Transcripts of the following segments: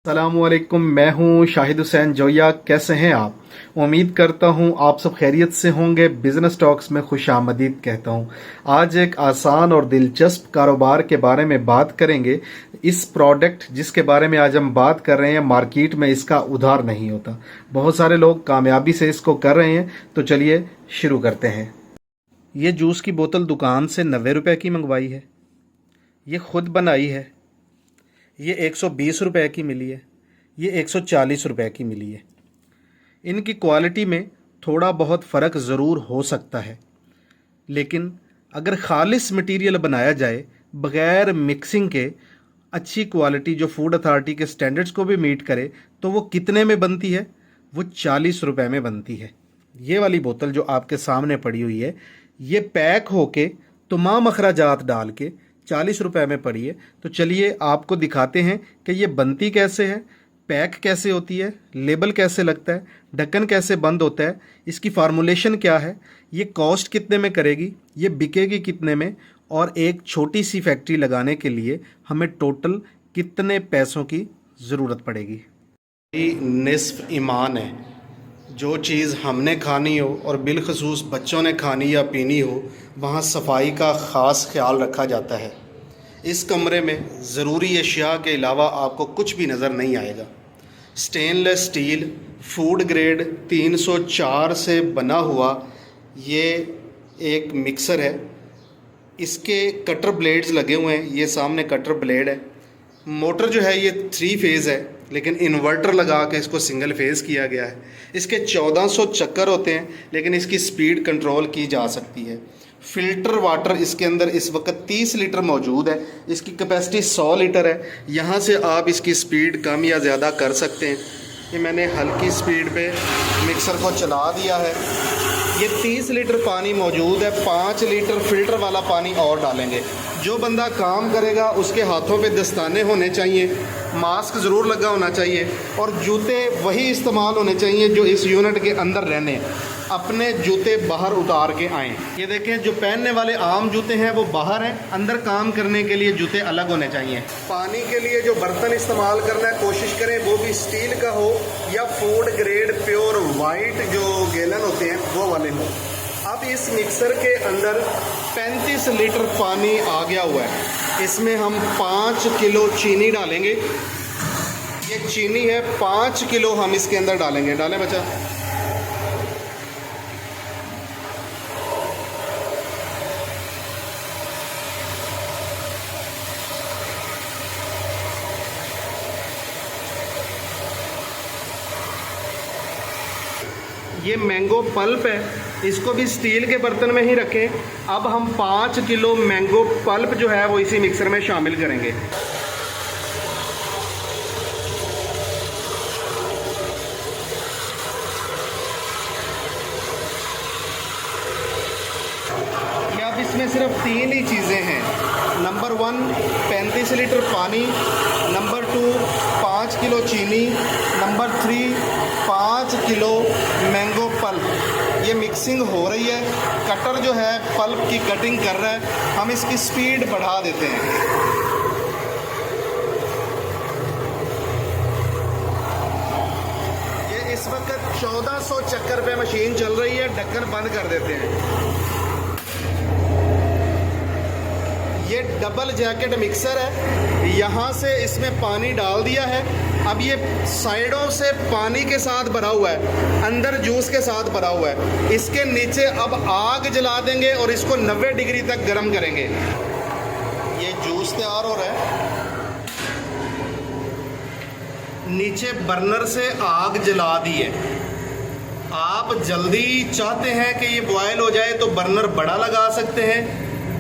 अस्सलामुअलैकुम। मैं हूं शाहिद हुसैन जोया। कैसे हैं आप? उम्मीद करता हूं आप सब खैरियत से होंगे। बिजनेस टॉक्स में खुशामदीद कहता हूं। आज एक आसान और दिलचस्प कारोबार के बारे में बात करेंगे। इस प्रोडक्ट जिसके बारे में आज हम बात कर रहे हैं, मार्केट में इसका उधार नहीं होता। बहुत सारे लोग कामयाबी से इसको कर रहे हैं। तो चलिए शुरू करते हैं। ये जूस की बोतल दुकान से 90 रुपए की मंगवाई है। ये खुद बनाई है। ये 120 रुपए की मिली है। ये 140 रुपए की मिली है। इनकी क्वालिटी में थोड़ा बहुत फ़र्क ज़रूर हो सकता है, लेकिन अगर ख़ालिस मटेरियल बनाया जाए बग़ैर मिक्सिंग के, अच्छी क्वालिटी जो फूड अथॉरिटी के स्टैंडर्ड्स को भी मीट करे, तो वो कितने में बनती है? वो 40 रुपए में बनती है। ये वाली बोतल जो आपके सामने पड़ी हुई है, ये पैक होके तमाम अखराजात डाल के 40 रुपए में पड़ी है। तो चलिए आपको दिखाते हैं कि ये बनती कैसे है, पैक कैसे होती है, लेबल कैसे लगता है, ढक्कन कैसे बंद होता है, इसकी फार्मूलेशन क्या है, ये कॉस्ट कितने में करेगी, ये बिकेगी कितने में, और एक छोटी सी फैक्ट्री लगाने के लिए हमें टोटल कितने पैसों की ज़रूरत पड़ेगी। निस्फ ईमान है। जो चीज़ हमने खानी हो और बिलखसूस बच्चों ने खानी या पीनी हो, वहाँ सफाई का ख़ास ख्याल रखा जाता है। इस कमरे में ज़रूरी अशिया के अलावा आपको कुछ भी नज़र नहीं आएगा। स्टेनलेस स्टील फूड ग्रेड 304 से बना हुआ ये एक मिक्सर है। इसके कटर ब्लेड्स लगे हुए हैं। ये सामने कटर ब्लेड है। मोटर जो है ये 3 फेज़ है, लेकिन इन्वर्टर लगा के इसको सिंगल फेज़ किया गया है। इसके 1400 चक्कर होते हैं, लेकिन इसकी स्पीड कंट्रोल की जा सकती है। फ़िल्टर वाटर इसके अंदर इस वक्त 30 लीटर मौजूद है। इसकी कैपेसिटी 100 लीटर है। यहाँ से आप इसकी स्पीड कम या ज़्यादा कर सकते हैं। ये मैंने हल्की स्पीड पे मिक्सर को चला दिया है। ये 30 लीटर पानी मौजूद है। 5 लीटर फ़िल्टर वाला पानी और डालेंगे। जो बंदा काम करेगा उसके हाथों पे दस्ताने होने चाहिए, मास्क ज़रूर लगा होना चाहिए, और जूते वही इस्तेमाल होने चाहिए जो इस यूनिट के अंदर रहने। अपने जूते बाहर उतार के आएँ। ये देखें, जो पहनने वाले आम जूते हैं वो बाहर हैं, अंदर काम करने के लिए जूते अलग होने चाहिए। पानी के लिए जो बर्तन इस्तेमाल करना है कोशिश करें वो भी स्टील का हो या फूड ग्रेड प्योर वाइट जो गैलन होते हैं वो वाले हो। अब इस मिक्सर के अंदर 35 लीटर पानी आ गया हुआ है। इसमें हम 5 किलो चीनी डालेंगे। ये चीनी है, 5 किलो हम इसके अंदर डालेंगे। डालें बच्चा। ये मैंगो पल्प है, इसको भी स्टील के बर्तन में ही रखें। अब हम 5 किलो मैंगो पल्प जो है वो इसी मिक्सर में शामिल करेंगे। ये अब इसमें सिर्फ 3 ही चीज़ें हैं। नंबर 1 35 लीटर पानी, नंबर 2 5 किलो चीनी, नंबर 3 5 किलो मैंगो पल्प। ये मिक्सिंग हो रही है। कटर जो है पल्प की कटिंग कर रहा है। हम इसकी स्पीड बढ़ा देते हैं। ये इस वक्त 1400 चक्कर पे मशीन चल रही है। ढक्कन बंद कर देते हैं। ये डबल जैकेट मिक्सर है। यहाँ से इसमें पानी डाल दिया है। अब ये साइडों से पानी के साथ भरा हुआ है, अंदर जूस के साथ भरा हुआ है। इसके नीचे अब आग जला देंगे और इसको 90 डिग्री तक गर्म करेंगे। ये जूस तैयार हो रहा है। नीचे बर्नर से आग जला दी है। आप जल्दी चाहते हैं कि ये बॉयल हो जाए तो बर्नर बड़ा लगा सकते हैं,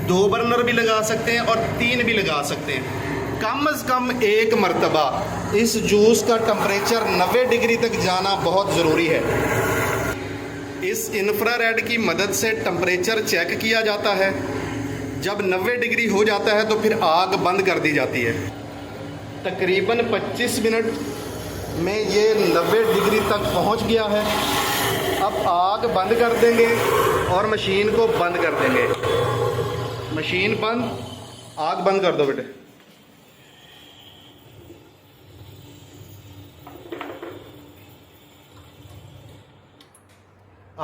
2 बर्नर भी लगा सकते हैं और 3 भी लगा सकते हैं। कम से कम एक मर्तबा इस जूस का टेम्परेचर 90 डिग्री तक जाना बहुत ज़रूरी है। इस इंफ्रारेड की मदद से टेम्परेचर चेक किया जाता है। जब 90 डिग्री हो जाता है तो फिर आग बंद कर दी जाती है। तकरीबन 25 मिनट में ये 90 डिग्री तक पहुंच गया है। अब आग बंद कर देंगे और मशीन को बंद कर देंगे। मशीन बंद, आग बंद कर दो बेटे।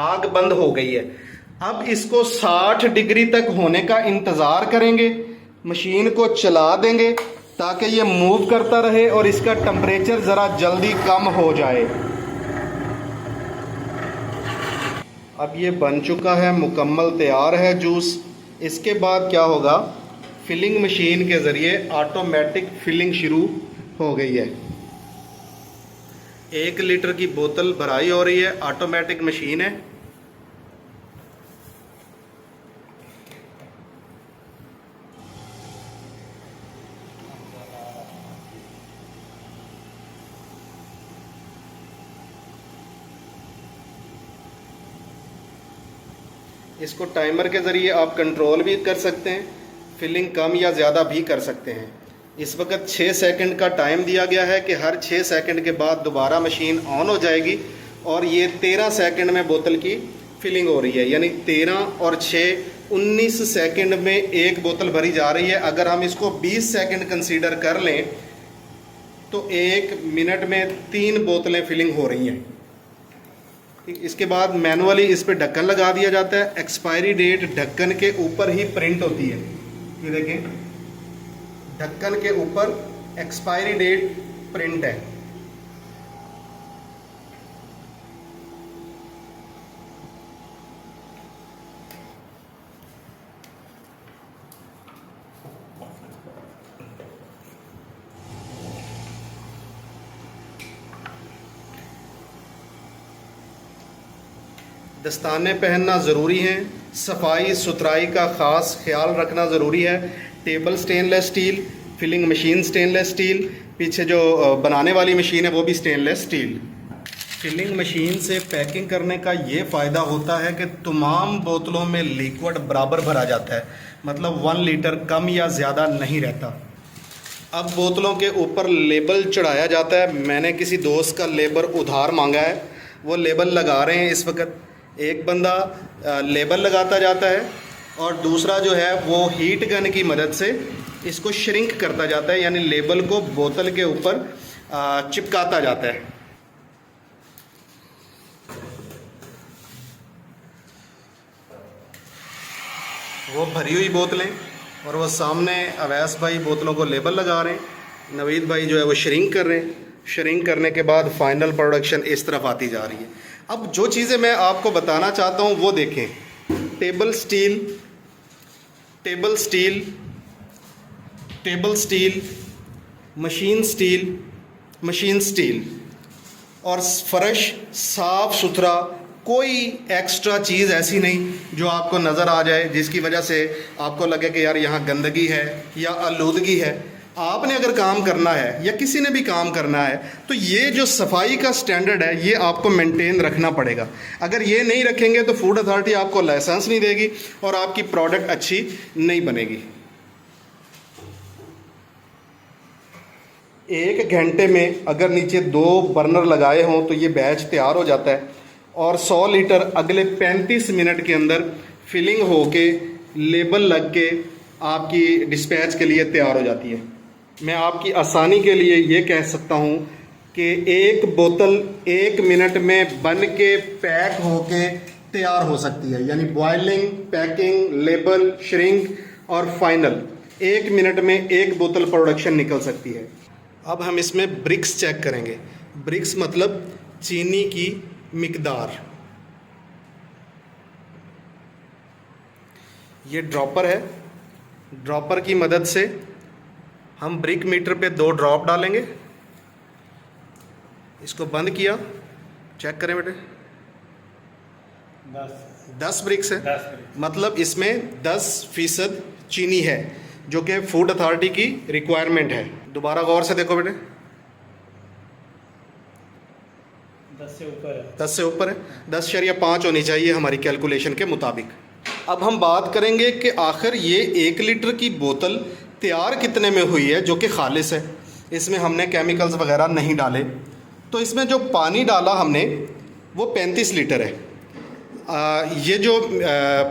आग बंद हो गई है। अब इसको 60 डिग्री तक होने का इंतज़ार करेंगे, मशीन को चला देंगे ताकि ये मूव करता रहे और इसका टेम्परेचर ज़रा जल्दी कम हो जाए। अब ये बन चुका है, मुकम्मल तैयार है जूस। इसके बाद क्या होगा, फिलिंग मशीन के ज़रिए ऑटोमेटिक फिलिंग शुरू हो गई है। 1 लीटर की बोतल भराई हो रही है, ऑटोमेटिक मशीन है। इसको टाइमर के ज़रिए आप कंट्रोल भी कर सकते हैं, फिलिंग कम या ज़्यादा भी कर सकते हैं। इस वक्त 6 सेकंड का टाइम दिया गया है कि हर 6 सेकंड के बाद दोबारा मशीन ऑन हो जाएगी और ये 13 सेकंड में बोतल की फिलिंग हो रही है, यानी 13 और 6 19 सेकंड में एक बोतल भरी जा रही है। अगर हम इसको 20 सेकंड कंसीडर कर लें तो 1 मिनट में 3 बोतलें फिलिंग हो रही हैं। इसके बाद मैनुअली इस पे ढक्कन लगा दिया जाता है। एक्सपायरी डेट ढक्कन के ऊपर ही प्रिंट होती है। ये देखें, ढक्कन के ऊपर एक्सपायरी डेट प्रिंट है। दस्ताने पहनना ज़रूरी है, सफाई सुथराई का ख़ास ख्याल रखना ज़रूरी है। Table stainless steel, filling machine stainless steel, पीछे जो बनाने वाली मशीन है वो भी स्टेनलेस स्टील। फिलिंग मशीन से पैकिंग करने का ये फ़ायदा होता है कि तमाम बोतलों में लिक्विड बराबर भरा जाता है, मतलब 1 लीटर कम या ज़्यादा नहीं रहता। अब बोतलों के ऊपर लेबल चढ़ाया जाता है। मैंने किसी दोस्त का लेबल उधार मांगा है, वो लेबल लगा रहे हैं इस वक्त। एक बंदा लेबल लगाता जाता है और दूसरा जो है वो हीट गन की मदद से इसको श्रिंक करता जाता है, यानी लेबल को बोतल के ऊपर चिपकाता जाता है। वो भरी हुई बोतलें और वो सामने अवैस भाई बोतलों को लेबल लगा रहे हैं, नवीद भाई जो है वो श्रिंक कर रहे हैं। श्रिंक करने के बाद फाइनल प्रोडक्शन इस तरफ आती जा रही है। अब जो चीज़ें मैं आपको बताना चाहता हूँ वो देखें। Table steel, table steel, table steel, machine steel, machine steel और फर्श साफ़ सुथरा, कोई एक्स्ट्रा चीज़ ऐसी नहीं जो आपको नज़र आ जाए जिसकी वजह से आपको लगे कि यार यहाँ गंदगी है या आलूदगी है। आपने अगर काम करना है या किसी ने भी काम करना है तो ये जो सफाई का स्टैंडर्ड है ये आपको मेंटेन रखना पड़ेगा। अगर ये नहीं रखेंगे तो फूड अथॉरिटी आपको लाइसेंस नहीं देगी और आपकी प्रोडक्ट अच्छी नहीं बनेगी। 1 घंटे में अगर नीचे 2 बर्नर लगाए हों तो ये बैच तैयार हो जाता है और 100 लीटर अगले 35 मिनट के अंदर फिलिंग होके लेबल लग के आपकी डिस्पैच के लिए तैयार हो जाती है। मैं आपकी आसानी के लिए ये कह सकता हूँ कि एक बोतल 1 मिनट में बन के पैक होके तैयार हो सकती है, यानी बॉयलिंग, पैकिंग, लेबल, श्रिंक और फाइनल 1 मिनट में 1 बोतल प्रोडक्शन निकल सकती है। अब हम इसमें ब्रिक्स चेक करेंगे। ब्रिक्स मतलब चीनी की मिकदार। ये ड्रॉपर है, ड्रॉपर की मदद से हम ब्रिक मीटर पे 2 ड्रॉप डालेंगे। इसको बंद किया, चेक करें बेटे, 10 ब्रिक्स है, मतलब इसमें 10% चीनी है जो कि फूड अथॉरिटी की रिक्वायरमेंट है। दोबारा गौर से देखो बेटे, 10 से ऊपर है, 10.5 होनी चाहिए हमारी कैलकुलेशन के मुताबिक। अब हम बात करेंगे कि आखिर ये 1 लीटर की बोतल तैयार कितने में हुई है जो कि खालिस है, इसमें हमने केमिकल्स वगैरह नहीं डाले। तो इसमें जो पानी डाला हमने वो 35 लीटर है। ये जो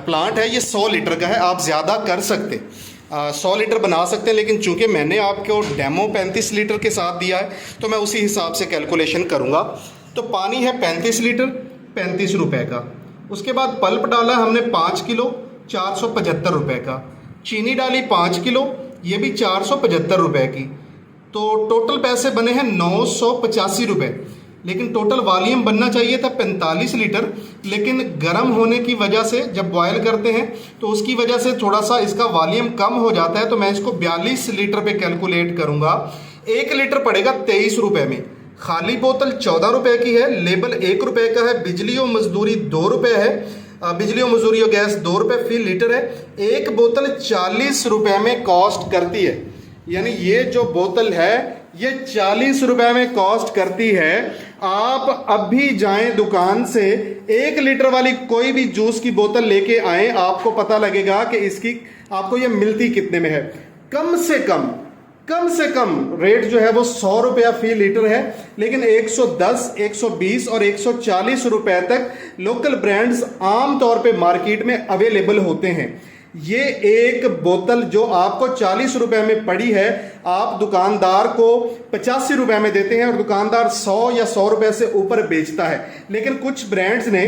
प्लांट है ये 100 लीटर का है, आप ज़्यादा कर सकते 100 लीटर बना सकते हैं, लेकिन चूंकि मैंने आपको डेमो 35 लीटर के साथ दिया है तो मैं उसी हिसाब से कैलकुलेशन करूँगा। तो पानी है 35 लीटर, 35 रुपए का। उसके बाद पल्प डाला हमने 5 किलो 475 रुपए का, चीनी डाली 5 किलो, ये भी 475 रुपए की। तो टोटल पैसे बने हैं 985 रुपए। लेकिन टोटल वॉल्यूम बनना चाहिए था 45 लीटर, लेकिन गर्म होने की वजह से जब बॉयल करते हैं तो उसकी वजह से थोड़ा सा इसका वॉल्यूम कम हो जाता है। तो मैं इसको 42 लीटर पे कैलकुलेट करूंगा। 1 लीटर पड़ेगा 23 रुपए में। खाली बोतल 14 रुपए की है, लेबल 1 रुपए का है, बिजली और मजदूरी 2 रुपए है, बिजली और मजदूरी और गैस 2 रुपए फी लीटर है। एक बोतल 40 रुपए में कॉस्ट करती है, यानी ये जो बोतल है ये 40 रुपए में कॉस्ट करती है। आप अभी जाएं दुकान से 1 लीटर वाली कोई भी जूस की बोतल लेके आए, आपको पता लगेगा कि इसकी आपको ये मिलती कितने में है। कम से कम रेट जो है वो 100 रुपया फी लीटर है, लेकिन 110, 120 और 140 रुपए तक लोकल ब्रांड्स आमतौर पे मार्केट में अवेलेबल होते हैं। ये एक बोतल जो आपको 40 रुपए में पड़ी है, आप दुकानदार को 85 रुपए में देते हैं और दुकानदार 100 या 100 रुपए से ऊपर बेचता है। लेकिन कुछ ब्रांड्स ने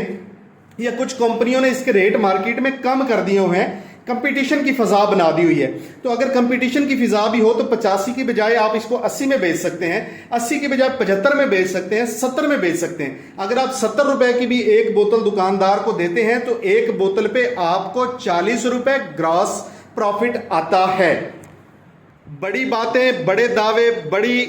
या कुछ कंपनियों ने इसके रेट मार्केट में कम कर दिए हुए हैं, कंपटीशन की फिजा बना दी हुई है। तो अगर कंपटीशन की फिजा भी हो तो 85 की बजाय आप इसको 80 में बेच सकते हैं, 80 की बजाय 75 में बेच सकते हैं, 70 में बेच सकते हैं। अगर आप 70 रुपए की भी एक बोतल दुकानदार को देते हैं तो एक बोतल पे आपको 40 रुपए ग्रॉस प्रॉफिट आता है। बड़ी बातें, बड़े दावे, बड़ी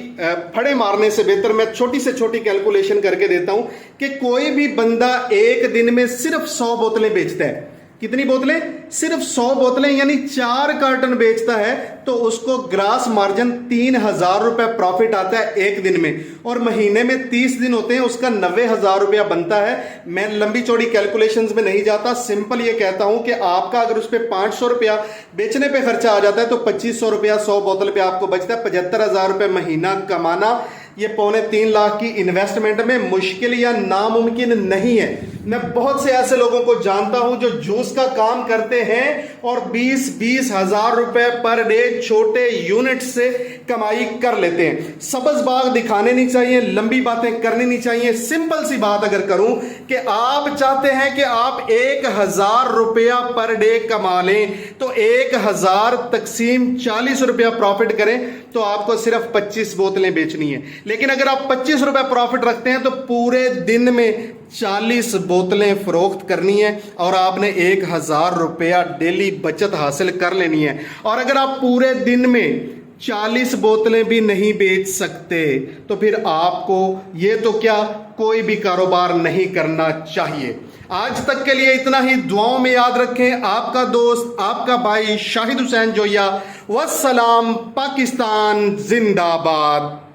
फड़े मारने से बेहतर मैं छोटी से छोटी कैलकुलेशन करके देता हूं कि कोई भी बंदा एक दिन में सिर्फ 100 बोतलें बेचता है। कितनी बोतलें? सिर्फ 100 बोतलें, यानी 4 कार्टन बेचता है तो उसको ग्रास मार्जिन 3000 रुपए प्रॉफिट आता है एक दिन में, और महीने में 30 दिन होते हैं, उसका 90,000 रुपया बनता है। मैं लंबी चौड़ी कैलकुलेशंस में नहीं जाता, सिंपल ये कहता हूं कि आपका अगर उस पर 500 रुपया बेचने पे खर्चा आ जाता है तो 2500 रुपया 100 बोतल पे आपको बचता है। 75,000 रुपए महीना कमाना ये 2.25 लाख की इन्वेस्टमेंट में मुश्किल या नामुमकिन नहीं है। मैं बहुत से ऐसे लोगों को जानता हूं जो जूस का काम करते हैं और 20-20 हजार रुपए पर डे छोटे यूनिट से कमाई कर लेते हैं। सबज बाग दिखाने नहीं चाहिए, लंबी बातें करनी नहीं चाहिए। सिंपल सी बात अगर करूं कि आप चाहते हैं कि आप 1000 रुपया पर डे कमा लें तो 1000 तकसीम 40 रुपया प्रॉफिट करें तो आपको सिर्फ 25 बोतलें बेचनी है। लेकिन अगर आप 25 रुपए प्रॉफिट रखते हैं तो पूरे दिन में 40 बोतलें फरोख्त करनी है और आपने 1000 रुपया डेली बचत हासिल कर लेनी है। और अगर आप पूरे दिन में 40 बोतलें भी नहीं बेच सकते तो फिर आपको ये तो क्या कोई भी कारोबार नहीं करना चाहिए। आज तक के लिए इतना ही। दुआओं में याद रखें। आपका दोस्त, आपका भाई शाहिद हुसैन जोया। वस्सलाम। पाकिस्तान जिंदाबाद।